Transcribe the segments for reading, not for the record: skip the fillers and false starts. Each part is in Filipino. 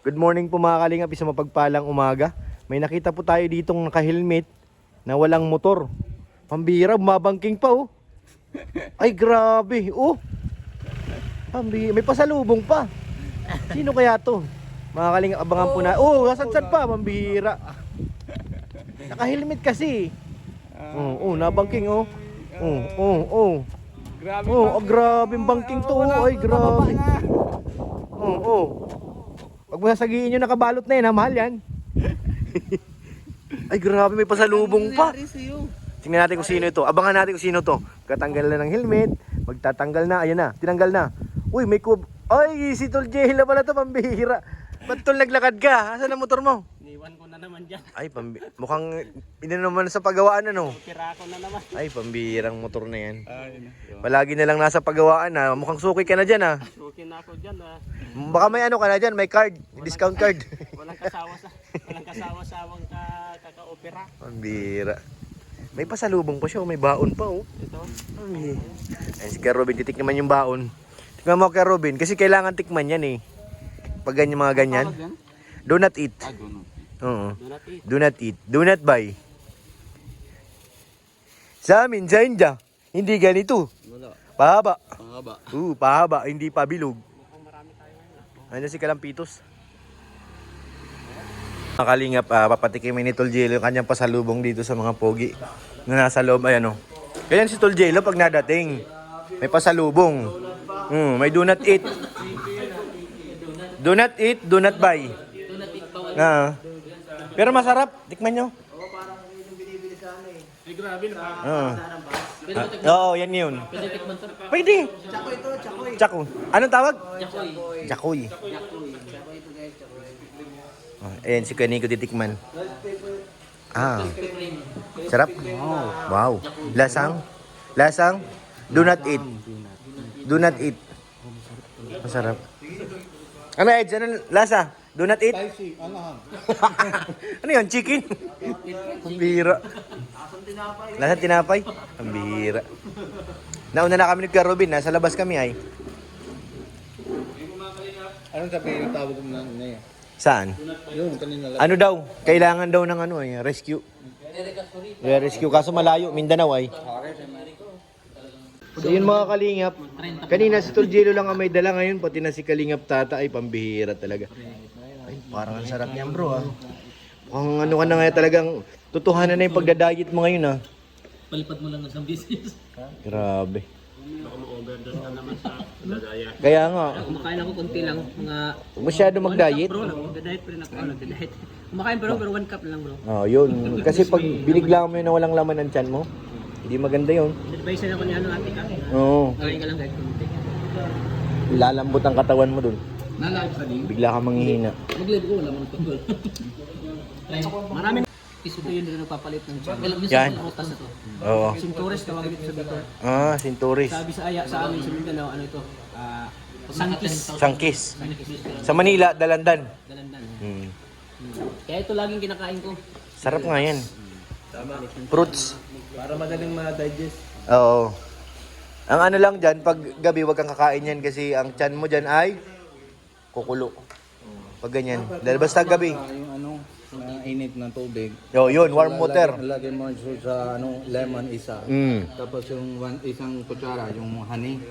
Good morning po mga kalingap, isang mapagpalang umaga. May nakita po tayo ditong naka-helmet na walang motor. Pambira, bumabangking pa oh. Ay grabe, oh. Pambira, may pasalubong pa. Sino kaya to? Mga kalingap, abangan po na. Oh, nasadsad pa, pambira. Naka-helmet kasi. Oh, nabangking oh. Oh. Grabe Grabe ang bangking to. Ay, grabe. Oh. Pag masasagiin nyo nakabalot na yun, ha? Mahal yan. Ay, grabe, may pasalubong pa. Tingnan natin kung sino ito. Abangan natin kung sino to. Katanggal na ng helmet. Magtatanggal na. Ayan na, tinanggal na. Uy, may kub... Ay, si Tol Jay na pala to, pambihira. Ba't Tol naglakad ka? Asan ang motor mo? Iniwan ko na naman dyan. Ay, mukhang naman sa pagawaan ano. Tira ko na naman. Ay, pambihirang motor na yan. Ay, Palagi na lang nasa pagawaan ha. Mukhang suki ka na dyan ha. suki na ako dyan ah. Baka may ano ka na dyan, may card, discount card. Walang kasawa-sawang kaka-opera. Pambihira. May pasalubong pa siya, may baon pa oh. Ito. Ay, si Kuya Robin, titikman yung baon. Tikman mo Kuya Robin, kasi kailangan tikman yan eh. Pag ganyan mga ganyan. Do not eat. Oo. Do not eat. Do not eat. Do not buy. Sa amin, sa India, hindi ganito. Wala. Pahaba. Pangaba. Pahaba, hindi pa bilog. Ano si Kalampitos? Nakalingap, papatikimin ni Tol Jello yung kanyang pasalubong dito sa mga pogi na nasa loob. Ayan o. Ganyan si Tol Jello pag nadating. May pasalubong. May do not eat. Do not eat, do not buy. Pero masarap. Tikman nyo. Ay, grabe na. Oo, yan yun. Pwede tikman to. Pwede. Chakoy. Anong tawag? Chakoy. Ayan, si Kaniko titikman. Sarap. Wow. Lasang. Do not eat. Do not eat. Masarap. Ano Eds? Ano lasa? Do not eat? Ano yun? Chicken? Ang bira. Lasa tinapay? Ang bira. Nauna na kami ni Kuya Robin. Nasa labas kami ay. Anong sabi yung tawag mo na niya? Saan? Yung kanina lang. Ano daw? Kailangan daw ng ano eh, rescue. Rescue kaso malayo, Mindanao ay. So yun mga kalingap. Kanina si Tol Jello lang ang may dala ngayon, pati na si Kalingap Tata ay pambihira talaga. Ay, parang ang sarap niyan bro ah. Mukhang ano ka na nga talagang tutuhanan na yung pagdadayit mo ngayon ah. Palipad mo lang ng business. Grabe. Baka ma-overdose ka naman sa dadaya. Kaya nga, Kumakain ako konti lang. Mga masyado mag-diet. bro, nag-diet pa rin ako. Nag-diet. Kumakain pero 1 cup lang bro. Oh, yun. Kasi pag binigla mo yun na walang laman ng tiyan mo, hindi maganda yun. Advice na ako ni ate ka. Oo. Kain ka lang kahit konti. Lalambot ang katawan mo dun. Nalive ka din? Bigla ka manghihina. Mag-live ko, wala mong tungkol. Maraming ito yun din nagpapalit ng check. Yan. Minsan rutas na to. Oo. Sintures tawagin ito sa Bicol. Sinturis. Sabi sa aya sa amin sa Mindanao, ano ito? Sangkis. Sangkis. Sa Manila, Dalandan. Dalandan. Hmm. Kaya ito laging kinakain ko. Sarap nga yan. Fruits. Para madaling ma-digest. Oo. Ang ano lang dyan, pag gabi wag kang kakain yan kasi ang tiyan mo dyan ay kukulo. Pag ganyan. Dahil basta gabi. Yung ano, init na tubig. Yun, warm water. Lagyan mo sa lemon isa. Tapos yung isang kutsara, yung honey.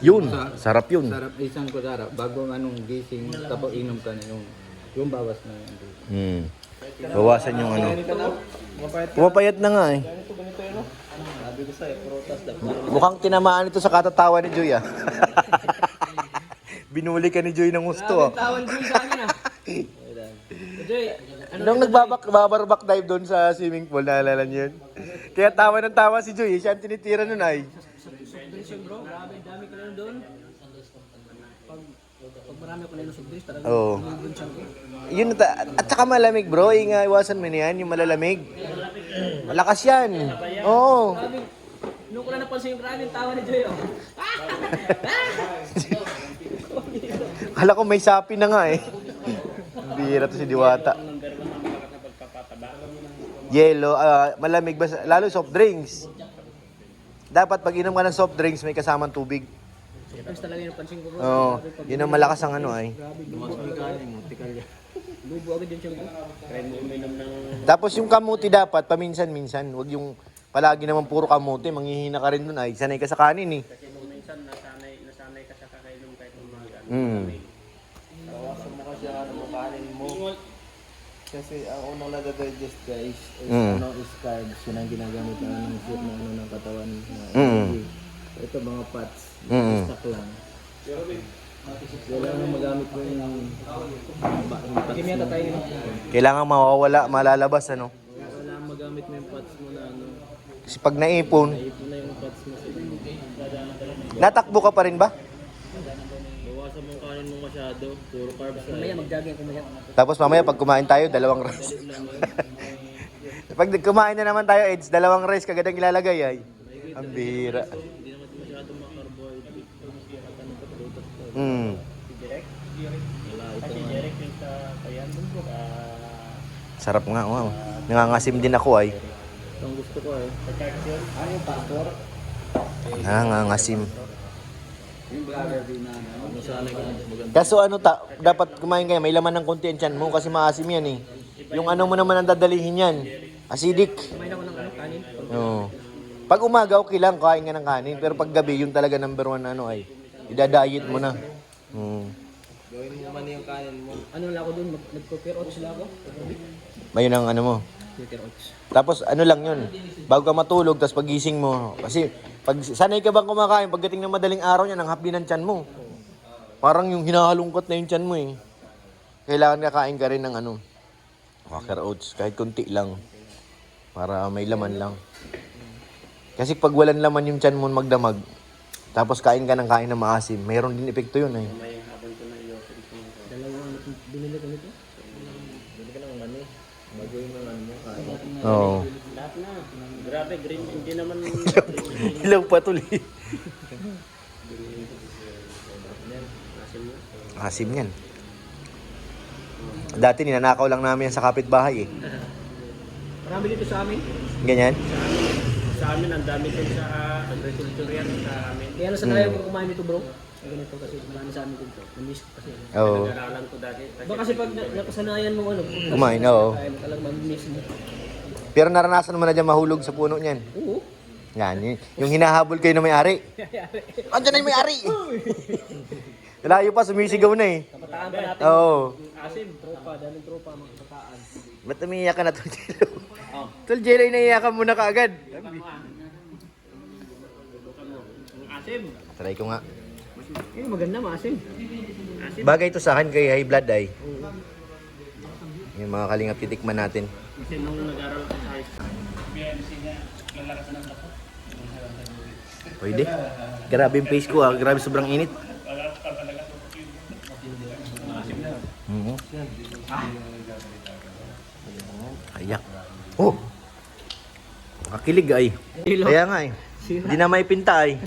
Yun, sarap yun. Sarap isang kutsara. Bago gising, tapos inom ka na yung bawas na yun. Bawasan yung ano. Pumapayat na nga eh. Sabi ko sa'yo, prutas daw. Mukhang tinamaan ito sa katatawa ni Joy ah. Binuli ka ni Joy ng gusto ah. Tawan Joy sa akin ah. Joy, Nung babarback dive doon sa swimming pool, naalala niyo yun? Kaya tawa ng tawa si Joy, siya ang tinitira nun ay. bro, grabe, dami ka lang doon. Pag marami ako na yung soft drinks, talagang Oo. nilibunsan ko. Yun, at saka malamig bro, iwasan mo na yan, yung malalamig. Malakas yan. Oo. Grabe, nung ko na napansin yung grabe yung tawa ni Joy. Oh. Kala ko may sapi na nga eh. Bira to si Diwata. Yellow, malamig ba? Lalo soft drinks. Dapat pag inom ka ng soft drinks, may kasamang tubig. Tapos talaga yung pansin ko bro. Oo, yun ang malakas ang ano ay. Bubo agad yung tiyan ko. Kaya mo uminom ng... Tapos yung kamuti dapat, paminsan-minsan. Huwag yung palagi naman puro kamuti. Manghihina ka rin dun ay. Sanay ka sa kanin eh. Kasi kung minsan nasanay ka sa kakainom kahit umaga. Bawasan mo kasi ano kanin mo. Kasi ang unang nadadigest guys is is carbs. Yun ang ginagamit ng food na ng katawan. Ito mga fats. Stock lang. Kailangan magamit mo yung Hindi may tatay yun. Kailangan mawawala, malalabas ano. kailangan magamit mo yung fats mo na ano. Kasi pag naipon, Ito na yung fats mo sa natakbo ka pa rin ba? bawasan mo yung kanin mo masyado. Puro carbs lang. Kumaya mag-jogging kumaya. Tapos mamaya pag kumain tayo, 2 rice. Pag kumain na naman tayo, Eds, 2 rice kagad ang ilalagay ay. Ang bira. Hindi naman masyado makarbohydrate. Sarap nga, wow. Nangangasim din ako ay. Ang gusto ko eh. Ano yung pastor? Nangangasim. Yung vlogger din na masanay ka maganda. Kaso dapat kumain kayo, may laman ng konti ang tiyan mo kasi maasim yan eh. Yung ano mo naman ang dadalihin yan, acidic. Kumain ako ng ano, kanin. Oo. Pag umaga, okay lang, kain ka ng kanin. Pero pag gabi, yung talaga number 1 na ano ay, idadiet mo na. Gawin mo man yung kanin mo. Ano lang ako dun, nag-cooker oats lang ako. Ayun ang ano mo. Cooker oats. Tapos ano lang yun, bago ka matulog, tapos pagising mo. Kasi pag sanay ka bang kumakain, pagdating ng madaling araw niya, ang hapdi ng tiyan mo. Parang yung hinahalungkot na yung tiyan mo eh. Kailangan kakain ka rin ng ano, Quaker Oats, kahit kunti lang. Para may laman lang. Kasi pag walang laman yung tiyan mo magdamag, tapos kain ka ng kain na maasim, mayroon din epekto yun eh. Dalawang binili ko nito. Bili ka ng mani. Magawin mo ano mo kain. Oo. Lahat na. Grabe, green. Hindi naman... Ilaw pa tuloy. Asim yan. Dati ninanakaw lang namin yan sa kapitbahay eh. Marami dito sa amin. Ganyan? Sa amin, ang dami din sa agriculture yan sa amin. Kaya nasa kaya ko kumain dito bro. Ang ganito kasi kumain sa amin dito. Namiss ko kasi. Oo. Nag-aralan ko dati. Baka kasi pag nakasanayan mo ano. Kumain, oo. Kaya mo talagang mamimiss mo. Pero naranasan mo na dyan mahulog sa puno niyan. Oo. Yan, yung hinahabol kayo ng may-ari. Andiyan na yung may-ari! Layo pa, sumisigaw na eh. Kapataan pa natin. Oo. Asim, tropa. Daming tropa mga kapataan. Ba't umiiyak ka na, Tol Jello? Tol Jello, inaiyakan mo na kaagad. Asim. Try ko nga. Maganda maasim. Bagay ito sa akin kay high blood ay. Yung mga kalingap titikman natin. Kasi nung nag-aral ako sa high school. Pwede. Grabe yung face ko ah. Grabe sobrang init. Ayak. Oh! Nakakilig ay. Kaya nga eh. Hindi na may pinta ay.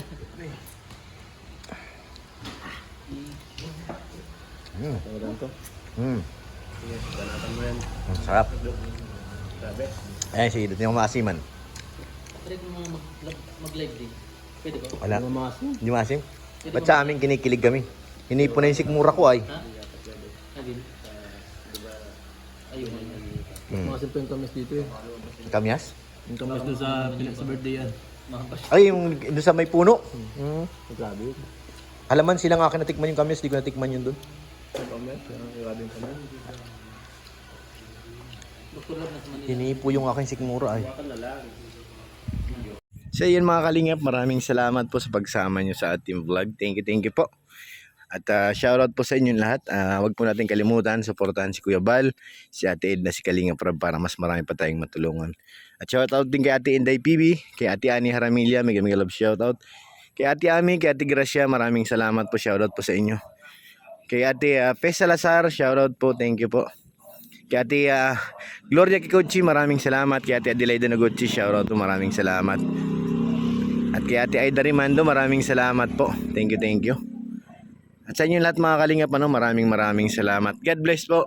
Ang sarap. Eh, sige, dito yung maasiman. Try ko mag-live din. Pwede ba? Wala. Hindi maasim? Ba't sa amin kinikilig kami? Hinipon na yung sikmura ko ay. Agin. Ayun. Masin po yung kamis dito eh. Kamyas? Yung kamis doon sa birthday yan. Ay, yung doon sa may puno. Grabe yun. Alaman sila nga akin natikman yung kamyas, di ko natikman yun doon. Yung kamis, grabe yung kamis. Hinipo yung aking sikmura ay. So yun mga kalingap, maraming salamat po sa pagsama nyo sa ating vlog. Thank you po. At shoutout po sa inyong lahat. Huwag po natin kalimutan, supportahan si Kuya Bal, si Ate Edna, si Kalingap Rob para mas marami pa tayong matulungan. At shoutout din kay Ate Inday PB, kay Ate Ani Haramilla, mega love shoutout. Kay Ate Ami, kay Ate Gracia, maraming salamat po, shoutout po sa inyo. Kay Ate Pes Salazar, shoutout po, thank you po. Kay Ate Gloria Kikuchi, maraming salamat. Kay Ate Adelaida Naguchi, shoutout po, maraming salamat. At kay Ate Aida Rimando, maraming salamat po. Thank you. At sa inyo lahat mga kalingap, maraming salamat. God bless po.